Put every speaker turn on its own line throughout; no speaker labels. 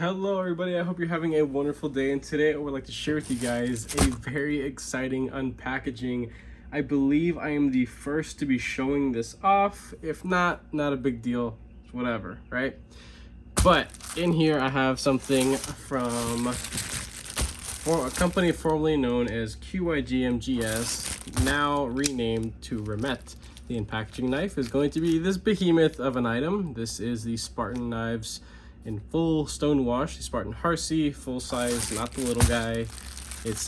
Hello everybody, I hope you're having a wonderful day, and today I would like to share with you guys a very exciting unpackaging. I believe I am the first to be showing this off. If not, not a big deal, whatever, right? But in here I have something from a company formerly known as QYGMGS, now renamed to Remette. The unpackaging knife is going to be this behemoth of an item. This is the Spartan knives in full stone wash, the Spartan Harsey, full size, not the little guy. It's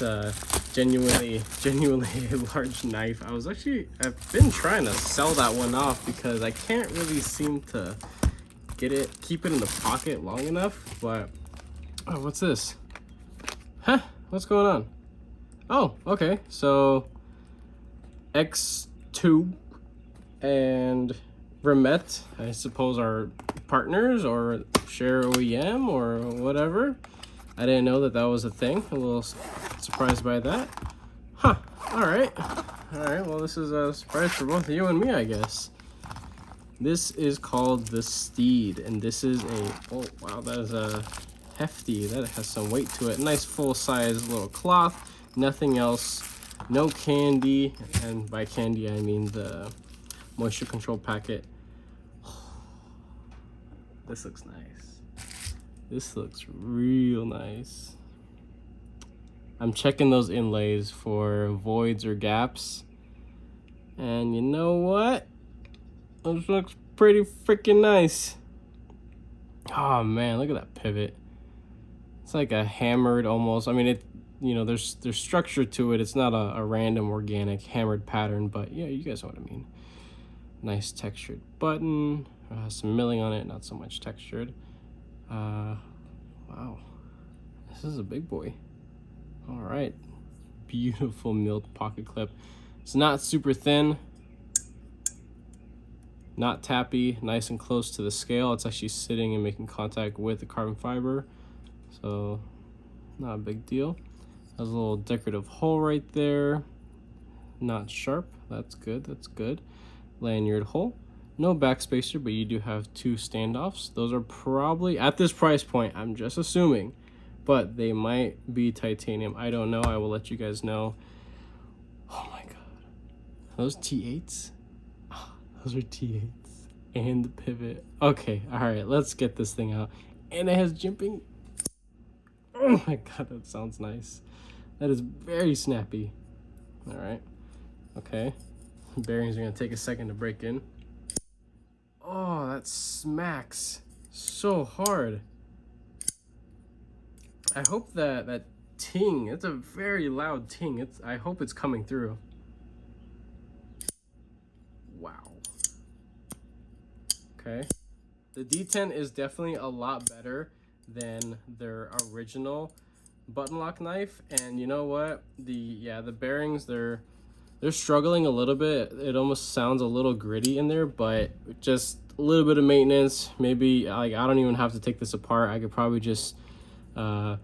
genuinely a large knife. I've been trying to sell that one off because I can't really seem to keep it in the pocket long enough. But oh, what's this? Huh? What's going on? Oh, okay. So X2 and Remette, I suppose, are partners or share OEM or whatever. I didn't know that was a thing. A little surprised by that. Huh. All right. Well, this is a surprise for both you and me, I guess. This is called the Steed, and this is oh wow, that is a hefty. That has some weight to it. Nice full size little cloth. Nothing else. No candy, and by candy I mean the moisture control packet. This looks nice. This looks real nice. I'm checking those inlays for voids or gaps. And you know what? This looks pretty freaking nice. Oh man, look at that pivot. It's like a hammered almost. I mean, there's structure to it. It's not a random organic hammered pattern, but yeah, you guys know what I mean. Nice textured button. Some milling on it, not so much textured. Wow, this is a big boy. All right, beautiful milled pocket clip. It's not super thin, not tappy, nice and close to the scale. It's actually sitting and making contact with the carbon fiber, so not a big deal. Has a little decorative hole right there, not sharp. That's good. Lanyard hole. No backspacer, but you do have two standoffs. Those are probably, at this price point, I'm just assuming, but they might be titanium. I don't know. I will let you guys know. Oh my god. Those T8s? Oh, those are T8s. And the pivot. Okay, alright, let's get this thing out. And it has jimping. Oh my god, that sounds nice. That is very snappy. Alright. Okay. Bearings are going to take a second to break in. Oh, that smacks so hard. I hope that ting, it's a very loud ting. I hope it's coming through. Wow. Okay. The D10 is definitely a lot better than their original button lock knife. And you know what? The bearings, they're struggling a little bit. It almost sounds a little gritty in there, but just a little bit of maintenance. Maybe like I don't even have to take this apart. I could probably just, a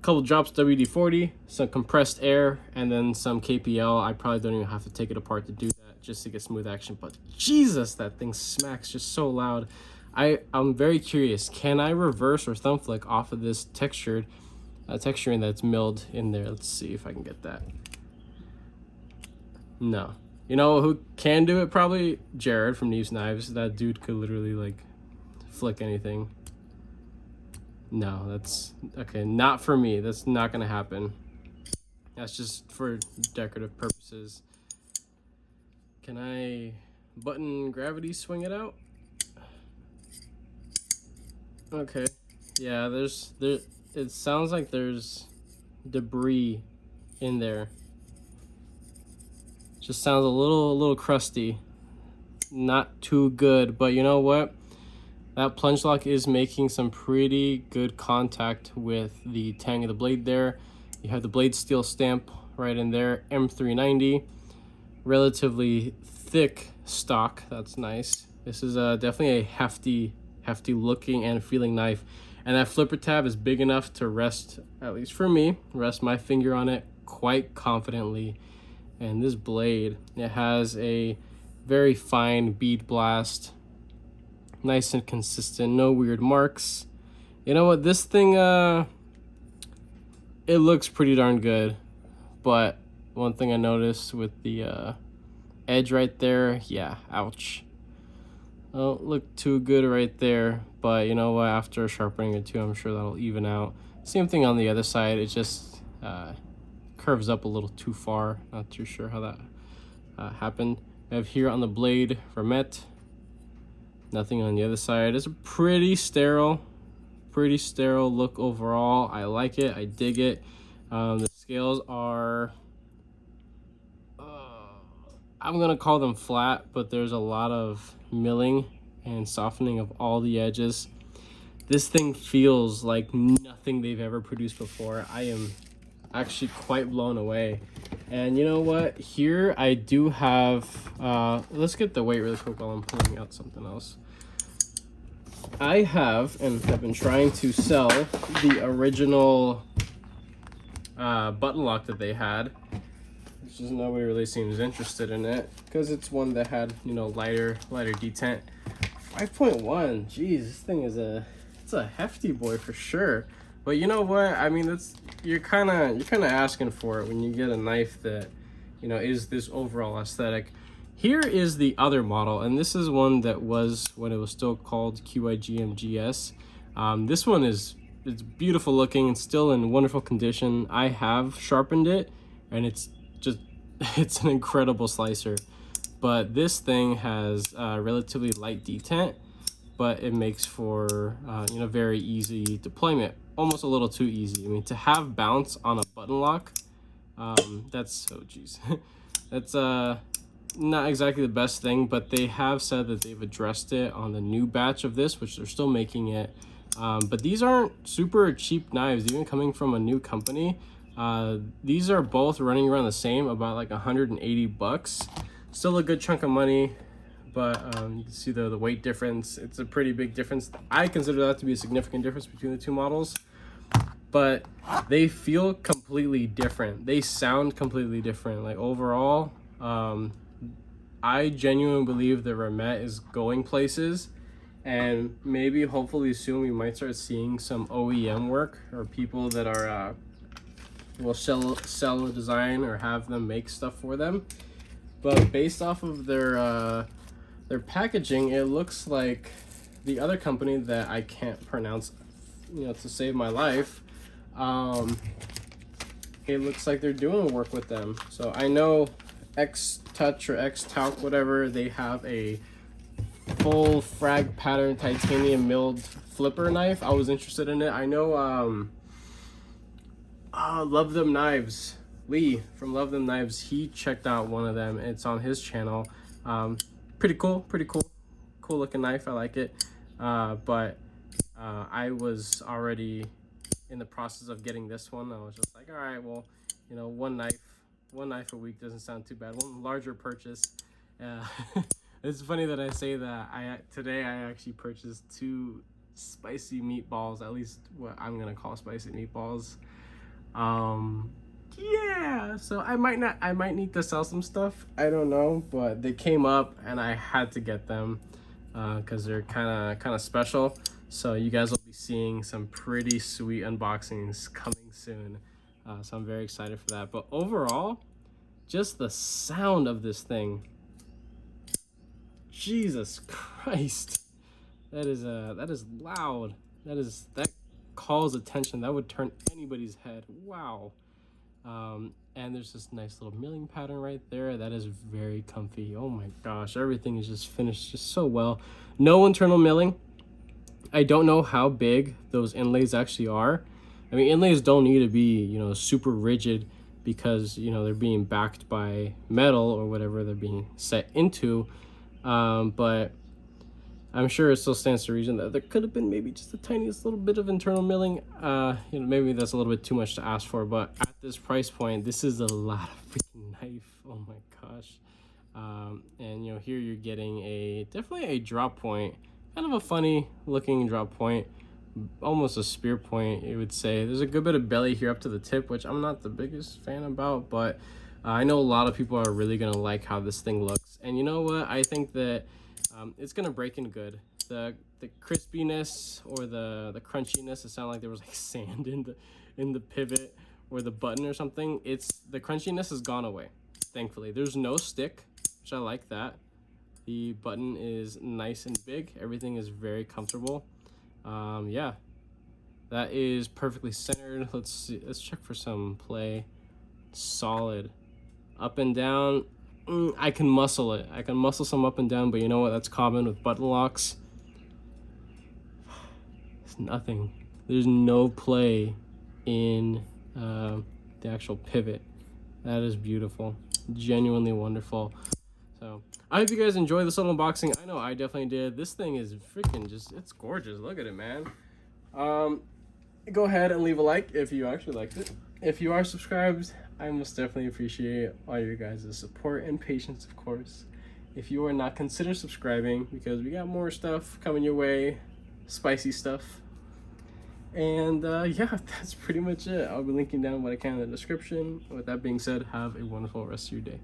couple drops WD-40, some compressed air, and then some KPL. I probably don't even have to take it apart to do that, just to get smooth action. But Jesus, that thing smacks just so loud. I'm very curious. Can I reverse or thumb flick off of this texturing that's milled in there? Let's see if I can get that. No. You know who can do it? Probably Jared from Neves Knives. That dude could literally like flick anything. No, that's okay. Not for me. That's not gonna happen. That's just for decorative purposes. Can I button gravity swing it out? Okay. Yeah, it sounds like there's debris in there. Just sounds a little crusty. Not too good, but you know what? That plunge lock is making some pretty good contact with the tang of the blade there. You have the blade steel stamp right in there. M390. Relatively thick stock. That's nice. This is definitely a hefty looking and feeling knife. And that flipper tab is big enough to rest, at least for me, rest my finger on it quite confidently. And this blade, it has a very fine bead blast, nice and consistent, no weird marks. You know what, this thing, it looks pretty darn good, but one thing I noticed with the edge right there, yeah, ouch. Don't look too good right there, but you know what, after sharpening it too, I'm sure that'll even out. Same thing on the other side, it just curves up a little too far. Not too sure how that happened. I have here on the blade Remette, nothing on the other side. It's a pretty sterile look overall. I like it, I dig it. The scales are, I'm gonna call them flat, but there's a lot of milling and softening of all the edges. This thing feels like nothing they've ever produced before. I am actually quite blown away. And you know what, here I do have, let's get the weight really quick while I'm pulling out something else. I have, and have been trying to sell the original button lock that they had. It's just nobody really seems interested in it because it's one that had, you know, lighter detent. 5.1, geez, this thing is it's a hefty boy for sure. But you know what, I mean, that's, you're kind of asking for it when you get a knife that, you know, is this overall aesthetic. Here is the other model, and this is one that was when it was still called QIGMGS. This one it's beautiful looking and still in wonderful condition. I have sharpened it, and it's an incredible slicer. But this thing has relatively light detent, but it makes for you know, very easy deployment, almost a little too easy. I mean, to have bounce on a button lock, that's, oh geez, that's not exactly the best thing, but they have said that they've addressed it on the new batch of this, which they're still making it. But these aren't super cheap knives, even coming from a new company. These are both running around the same, about like 180 bucks. Still a good chunk of money, but you can see the weight difference. It's a pretty big difference. I consider that to be a significant difference between the two models, but they feel completely different. They sound completely different. Like overall, I genuinely believe that Remette is going places, and maybe hopefully soon we might start seeing some OEM work, or people that are will sell a design or have them make stuff for them. But based off of their packaging, it looks like the other company that I can't pronounce, you know, to save my life, it looks like they're doing work with them. So I know X Touch or X Talc, whatever, they have a full frag pattern titanium milled flipper knife. I was interested in it. I know Love Them Knives, Lee from Love Them Knives, he checked out one of them. It's on his channel. Pretty cool looking knife. I like it. But I was already in the process of getting this one. I was just like, all right, well, you know, one knife a week doesn't sound too bad. One larger purchase. It's funny that I say that. Today I actually purchased 2 spicy meatballs, at least what I'm gonna call spicy meatballs. Yeah, so I might need to sell some stuff, I don't know, but they came up and I had to get them because they're kind of special. So you guys will be seeing some pretty sweet unboxings coming soon, so I'm very excited for that. But overall, just the sound of this thing, Jesus Christ, that is loud. That calls attention. That would turn anybody's head. Wow. And there's this nice little milling pattern right there. That is very comfy. Oh my gosh, everything is just finished just so well. No internal milling. I don't know how big those inlays actually are. I mean, inlays don't need to be, you know, super rigid because, you know, they're being backed by metal or whatever they're being set into. But I'm sure it still stands to reason that there could have been maybe just the tiniest little bit of internal milling. You know, maybe that's a little bit too much to ask for, but at this price point, this is a lot of freaking knife. Oh my gosh. And you know, here you're getting definitely a drop point, kind of a funny looking drop point, almost a spear point, you would say. There's a good bit of belly here up to the tip, which I'm not the biggest fan about, but I know a lot of people are really gonna like how this thing looks. And you know what, I think that it's gonna break in good. The crispiness or the crunchiness, it sounded like there was like sand in the pivot or the button or something. The crunchiness has gone away, thankfully. There's no stick, which I like that. The button is nice and big. Everything is very comfortable. Yeah, that is perfectly centered. Let's see. Let's check for some play. Solid. Up and down. I can muscle it. I can muscle some up and down, but you know what? That's common with button locks. It's nothing. There's no play in the actual pivot. That is beautiful. Genuinely wonderful. So I hope you guys enjoy this little unboxing. I know I definitely did. This thing is freaking just, it's gorgeous. Look at it, man. Go ahead and leave a like if you actually liked it. If you are subscribed, I most definitely appreciate all your guys' support and patience, of course. If you are not, consider subscribing because we got more stuff coming your way, spicy stuff. And yeah, that's pretty much it. I'll be linking down what I can in the description. With that being said, have a wonderful rest of your day.